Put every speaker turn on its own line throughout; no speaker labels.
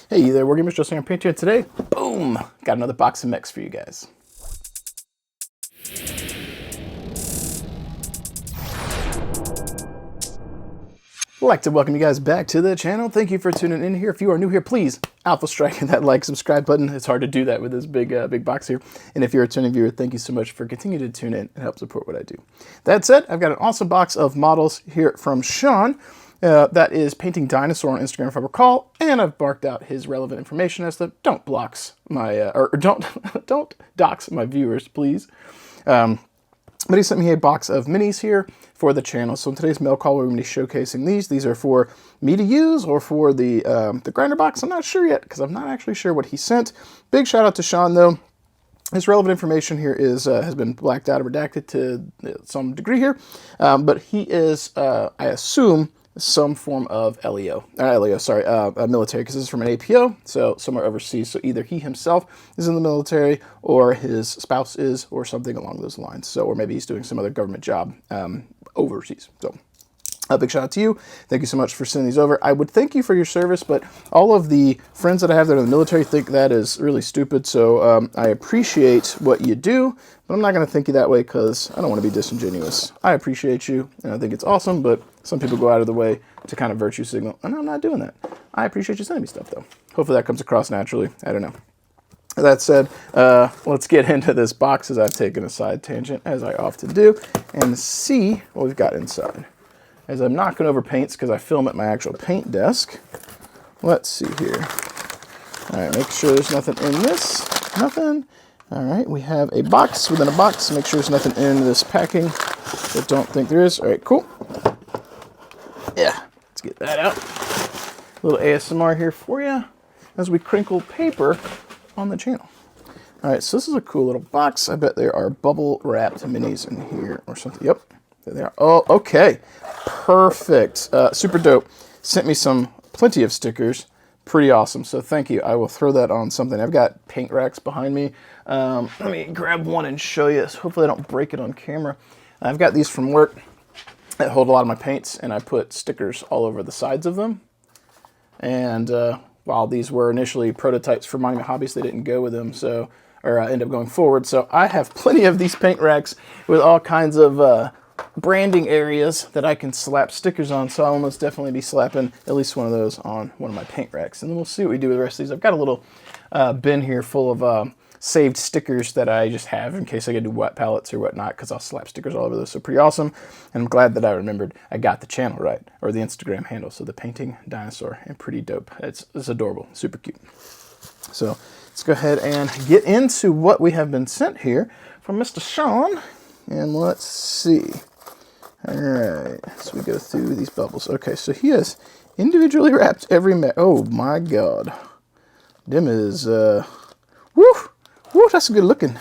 Hey there, Wargamers, just on Paint here today. Boom! Got another box of mechs for you guys. I'd like to welcome you guys back to the channel. Thank you for tuning in here. If you are new here, please alpha strike that like, subscribe button. It's hard to do that with this big box here. And if you're a returning viewer, thank you so much for continuing to tune in and help support what I do. That said, I've got an awesome box of models here from Sean. That is ThePaintingDinosaur on Instagram, if I recall, and I've marked out his relevant information as the don't dox my viewers, please. But he sent me a box of minis here for the channel. So in today's mail call, we're going to be showcasing these. These are for me to use or for the grinder box. I'm not sure yet because I'm not actually sure what he sent. Big shout out to Sean though. His relevant information here is has been blacked out or redacted to some degree here, but he is, I assume, some form of military, because this is from an APO, so somewhere overseas. So either he himself is in the military, or his spouse is, or something along those lines. So, or maybe he's doing some other government job overseas. So, a big shout out to you. Thank you so much for sending these over. I would thank you for your service, but all of the friends that I have that are in the military think that is really stupid. So I appreciate what you do, but I'm not going to thank you that way because I don't want to be disingenuous. I appreciate you, and I think it's awesome, but some people go out of the way to kind of virtue signal, and I'm not doing that. I appreciate you sending me stuff, though. Hopefully that comes across naturally. I don't know. That said, let's get into this box as I've taken a side tangent, as I often do, and see what we've got inside. As I'm knocking over paints because I film at my actual paint desk. Let's see here. All right, make sure there's nothing in this. Nothing. All right, we have a box within a box. Make sure there's nothing in this packing. I don't think there is. All right, cool. Yeah, let's get that out. A little ASMR here for you as we crinkle paper on the channel. All right, so this is a cool little box. I bet there are bubble wrapped minis in here or something. Yep, there they are. Oh, okay. Perfect. Super dope. Sent me plenty of stickers. Pretty awesome. So thank you. I will throw that on something. I've got paint racks behind me. Let me grab one and show you. So hopefully I don't break it on camera. I've got these from work that hold a lot of my paints, and I put stickers all over the sides of them. And while these were initially prototypes for Monument Hobbies, they didn't go with them, so end up going forward. So I have plenty of these paint racks with all kinds of branding areas that I can slap stickers on, so I'll almost definitely be slapping at least one of those on one of my paint racks. And then we'll see what we do with the rest of these. I've got a little bin here full of saved stickers that I just have in case I get to do wet palettes or whatnot, because I'll slap stickers all over those. So pretty awesome, and I'm glad that I remembered I got the channel right, or the Instagram handle. So ThePaintingDinosaur, and pretty dope. It's adorable, super cute. So let's go ahead and get into what we have been sent here from Mr. Sean. And let's see. All right, so we go through these bubbles. Okay, so he has individually wrapped every oh my God. Them is, woo, that's good looking.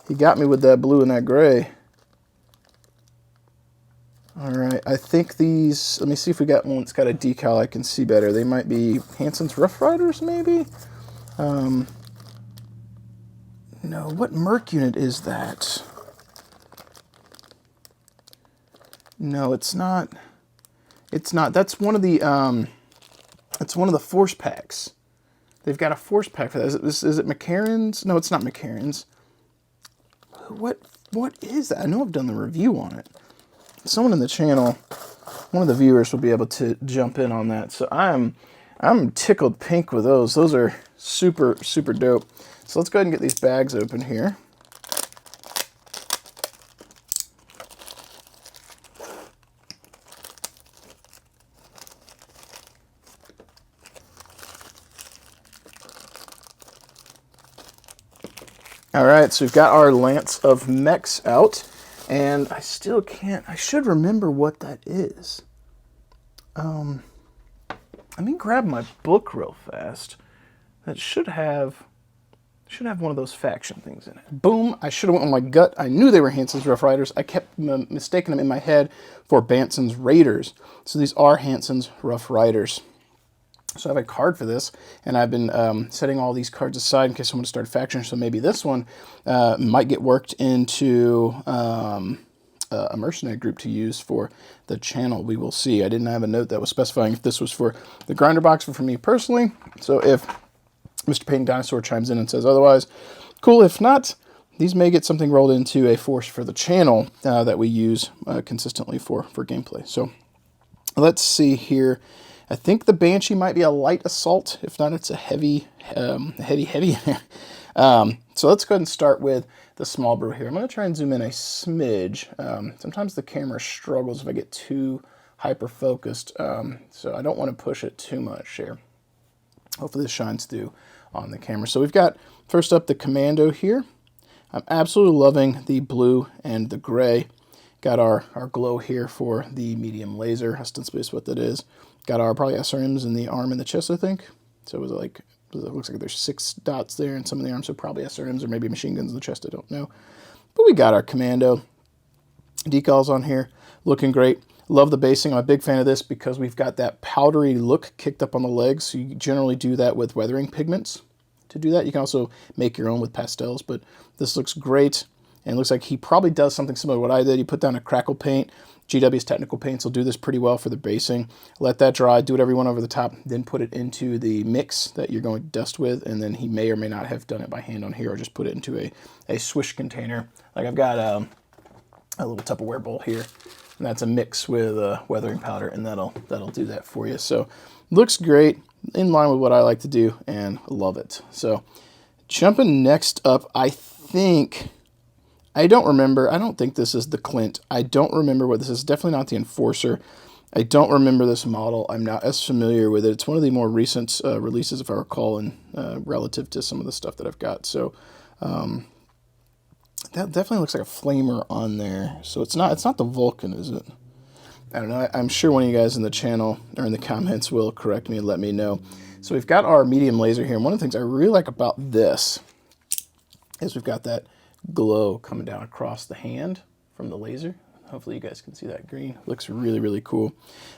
He got me with that blue and that gray. All right, I think these, let me see if we got one that's got a decal I can see better. They might be Hansen's Roughriders, maybe? No, what Merc unit is that? No, it's not. It's not. That's one of the. It's one of the force packs. They've got a force pack for that. Is it McCarran's? No, it's not McCarran's. What is that? I know I've done the review on it. Someone in the channel, one of the viewers, will be able to jump in on that. So I'm tickled pink with those. Those are super dope. So let's go ahead and get these bags open here. All right, so we've got our Lance of Mechs out, and I still can't, I should remember what that is. Let me grab my book real fast. That should have one of those faction things in it. Boom, I should have went with my gut. I knew they were Hansen's Roughriders. I kept mistaking them in my head for Banson's Raiders. So these are Hansen's Roughriders. So I have a card for this, and I've been setting all these cards aside in case someone started faction. So maybe this one might get worked into a mercenary group to use for the channel. We will see. I didn't have a note that was specifying if this was for the grinder box or for me personally. So if Mr. Painting Dinosaur chimes in and says otherwise, cool. If not, these may get something rolled into a force for the channel that we use consistently for gameplay. So let's see here. I think the Banshee might be a light assault. If not, it's a heavy. So let's go ahead and start with the small brew here. I'm going to try and zoom in a smidge. Sometimes the camera struggles if I get too hyper-focused, so I don't want to push it too much here. Hopefully this shines through on the camera. So we've got, first up, the Commando here. I'm absolutely loving the blue and the gray. Got our glow here for the medium laser, ostensibly is what that is. Got our probably SRMs in the arm and the chest, I think. So it was like, it looks like there's 6 dots there in some of the arms, so probably SRMs or maybe machine guns in the chest, I don't know. But we got our Commando decals on here, looking great. Love the basing. I'm a big fan of this because we've got that powdery look kicked up on the legs. So you generally do that with weathering pigments to do that. You can also make your own with pastels, but this looks great. And it looks like he probably does something similar to what I did. He put down a crackle paint. GW's technical paints will do this pretty well for the basing. Let that dry, do whatever you want over the top, then put it into the mix that you're going to dust with, and then he may or may not have done it by hand on here or just put it into a swish container. Like I've got a little Tupperware bowl here, and that's a mix with weathering powder, and that'll do that for you. So looks great, in line with what I like to do, and love it. So jumping next up, I don't think this is the Clint. I don't remember what this is. Definitely not the Enforcer. I don't remember this model. I'm not as familiar with it. It's one of the more recent releases, if I recall, and relative to some of the stuff that I've got. So that definitely looks like a flamer on there. So it's not the Vulcan, is it? I don't know. I'm sure one of you guys in the channel or in the comments will correct me and let me know. So we've got our medium laser here. And one of the things I really like about this is we've got that glow coming down across the hand from the laser. Hopefully you guys can see that green. Looks really, really cool.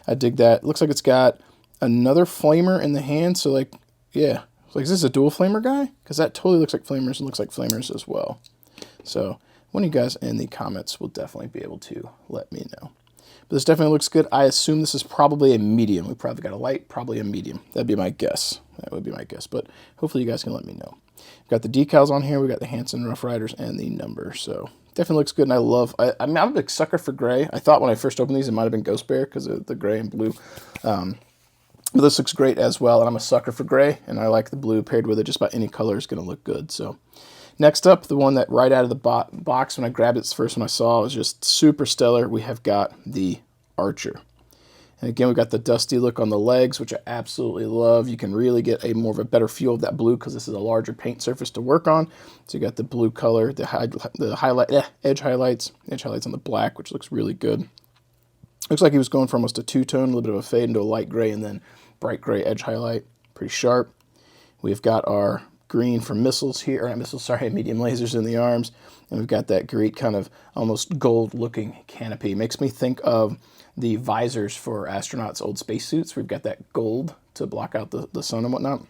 I dig that. Looks like it's got another flamer in the hand. So like, yeah. Like, is this a dual flamer guy? Because that totally looks like flamers and looks like flamers as well. So one of you guys in the comments will definitely be able to let me know. But this definitely looks good. I assume this is probably a medium. We probably got a light, probably a medium. That'd be my guess. That would be my guess. But hopefully you guys can let me know. We've got the decals on here. We've got the Hansen Roughriders and the number. So definitely looks good. And I love, I'm a big sucker for gray. I thought when I first opened these, it might have been Ghost Bear because of the gray and blue. But this looks great as well. And I'm a sucker for gray. And I like the blue paired with it. Just about any color is going to look good. So next up, the one that right out of the box when I grabbed it, it's the first one I saw, was just super stellar. We have got the Archer. And again, we've got the dusty look on the legs, which I absolutely love. You can really get a more of a better feel of that blue because this is a larger paint surface to work on. So you got the blue color, the edge highlights on the black, which looks really good. Looks like he was going for almost a two-tone, a little bit of a fade into a light gray and then bright gray edge highlight. Pretty sharp. We've got our green for missiles here, or not missiles, sorry, medium lasers in the arms. And we've got that great kind of almost gold-looking canopy. Makes me think of the visors for astronauts' old spacesuits. We've got that gold to block out the sun and whatnot.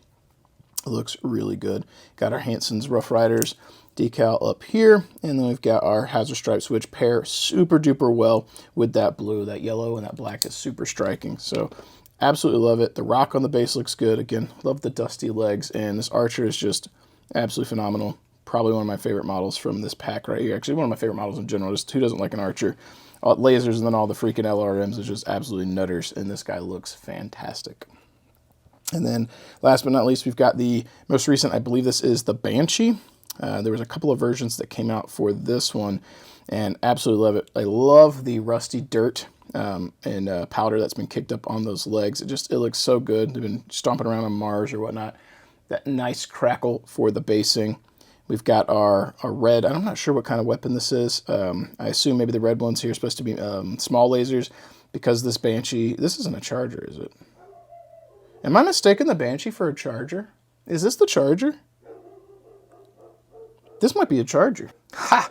It looks really good. Got our Hansen's Roughriders decal up here, and then we've got our Hazard Stripes, which pair super duper well with that blue. That yellow and that black is super striking. So absolutely love it. The rock on the base looks good. Again, love the dusty legs, and this Archer is just absolutely phenomenal. Probably one of my favorite models from this pack right here. Actually, one of my favorite models in general. Just who doesn't like an Archer? All lasers and then all the freaking LRMs is just absolutely nutters, and this guy looks fantastic. And then last but not least, we've got the most recent, I believe this is the Banshee. There was a couple of versions that came out for this one, and absolutely love it. I love the rusty dirt and powder that's been kicked up on those legs. It looks so good. They've been stomping around on Mars or whatnot. That nice crackle for the basing. We've got our red. I'm not sure what kind of weapon this is. I assume maybe the red ones here are supposed to be small lasers because this Banshee, this isn't a Charger, is it? Am I mistaken the Banshee for a Charger? Is this the Charger? This might be a Charger. Ha!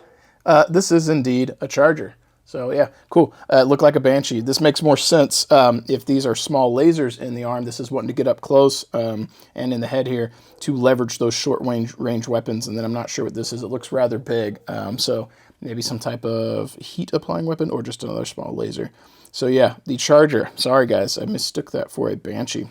This is indeed a Charger. So yeah, cool. Look like a Banshee. This makes more sense if these are small lasers in the arm. This is wanting to get up close and in the head here to leverage those short range weapons. And then I'm not sure what this is. It looks rather big. So maybe some type of heat applying weapon or just another small laser. So yeah, the Charger. Sorry guys, I mistook that for a Banshee.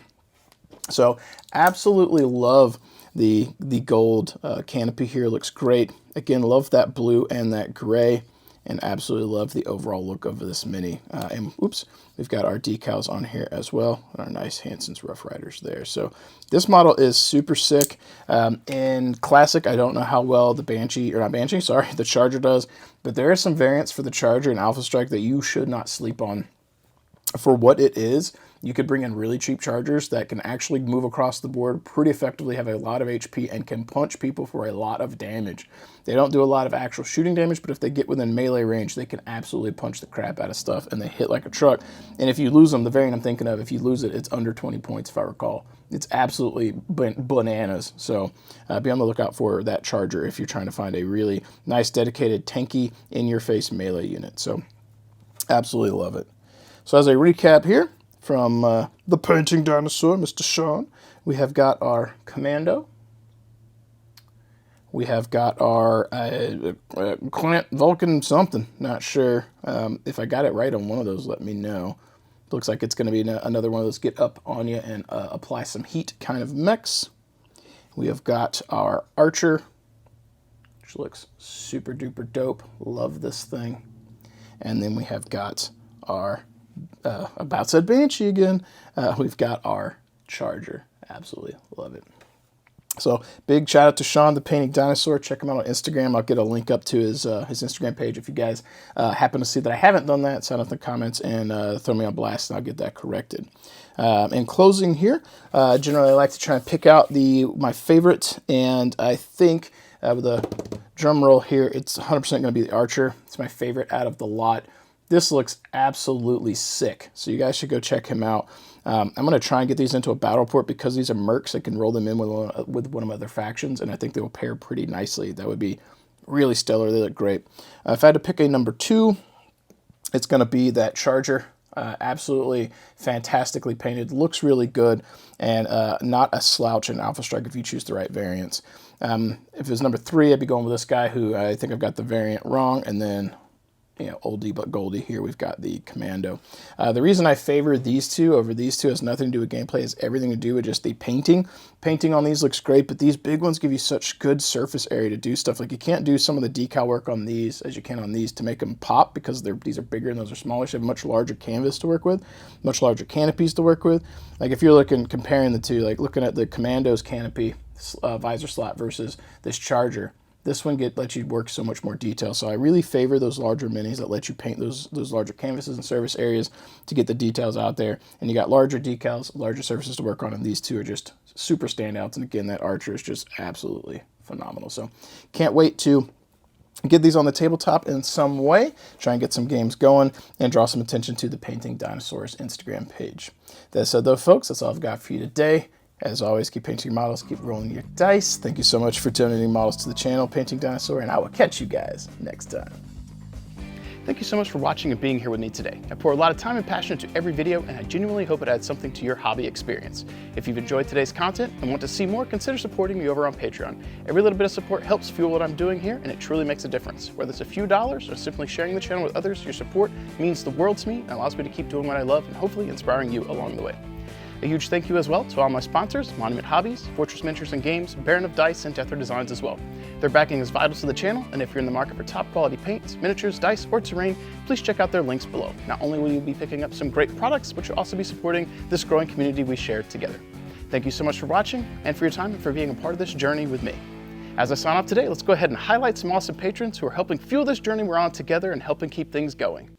So absolutely love the gold canopy here. Looks great. Again, love that blue and that gray. And absolutely love the overall look of this Mini. And oops, we've got our decals on here as well. And our nice Hansen's Roughriders there. So this model is super sick. In Classic, I don't know how well the the Charger does. But there are some variants for the Charger and Alpha Strike that you should not sleep on. For what it is, you could bring in really cheap Chargers that can actually move across the board pretty effectively, have a lot of HP, and can punch people for a lot of damage. They don't do a lot of actual shooting damage, but if they get within melee range, they can absolutely punch the crap out of stuff, and they hit like a truck. And if you lose them, the variant I'm thinking of, if you lose it, it's under 20 points, if I recall. It's absolutely bananas. So be on the lookout for that Charger if you're trying to find a really nice, dedicated, tanky, in-your-face melee unit. So absolutely love it. So as a recap here from the Painting Dinosaur, Mr. Sean, we have got our Commando. We have got our Clint Vulcan something. Not sure. If I got it right on one of those, let me know. Looks like it's going to be another one of those get up on you and apply some heat kind of mechs. We have got our Archer, which looks super duper dope. Love this thing. And then we have got our about said Banshee again. We've got our Charger. Absolutely love it. So big shout out to Sean, the Painting Dinosaur. Check him out on Instagram. I'll get a link up to his Instagram page if you guys happen to see that I haven't done that. Sign up in the comments and throw me on blast, and I'll get that corrected. In closing here, generally I like to try and pick out my favorite, and I think with a drum roll here, it's 100% going to be the Archer. It's my favorite out of the lot. This looks absolutely sick, so you guys should go check him out. I'm going to try and get these into a battle port because these are mercs. I can roll them in with one of my other factions, and I think they will pair pretty nicely. That would be really stellar. They look great. If I had to pick a number 2, it's going to be that Charger. Absolutely fantastically painted. Looks really good, and not a slouch in Alpha Strike if you choose the right variants. If it was number 3, I'd be going with this guy who I think I've got the variant wrong, and then oldie but goldie here, we've got the Commando. The reason I favor these two over these two has nothing to do with gameplay. It's everything to do with just the painting. Painting on these looks great, but these big ones give you such good surface area to do stuff. Like you can't do some of the decal work on these as you can on these to make them pop because these are bigger and those are smaller. So you have much larger canvas to work with, much larger canopies to work with. Like if you're comparing the two, like looking at the Commando's canopy visor slot versus this Charger, this one lets you work so much more detail. So I really favor those larger minis that let you paint those larger canvases and surface areas to get the details out there. And you got larger decals, larger surfaces to work on, and these two are just super standouts. And again, that Archer is just absolutely phenomenal. So can't wait to get these on the tabletop in some way, try and get some games going, and draw some attention to the Painting Dinosaur's Instagram page. That said though, folks, that's all I've got for you today. As always, keep painting your models, keep rolling your dice. Thank you so much for donating models to the channel, Painting Dinosaur, and I will catch you guys next time. Thank you so much for watching and being here with me today. I pour a lot of time and passion into every video, and I genuinely hope it adds something to your hobby experience. If you've enjoyed today's content and want to see more, consider supporting me over on Patreon. Every little bit of support helps fuel what I'm doing here, and it truly makes a difference. Whether it's a few dollars or simply sharing the channel with others, your support means the world to me and allows me to keep doing what I love and hopefully inspiring you along the way. A huge thank you as well to all my sponsors, Monument Hobbies, Fortress Miniatures and Games, Baron of Dice, and Deathward Designs as well. Their backing is vital to the channel, and if you're in the market for top quality paints, miniatures, dice, or terrain, please check out their links below. Not only will you be picking up some great products, but you'll also be supporting this growing community we share together. Thank you so much for watching, and for your time, and for being a part of this journey with me. As I sign off today, let's go ahead and highlight some awesome patrons who are helping fuel this journey we're on together and helping keep things going.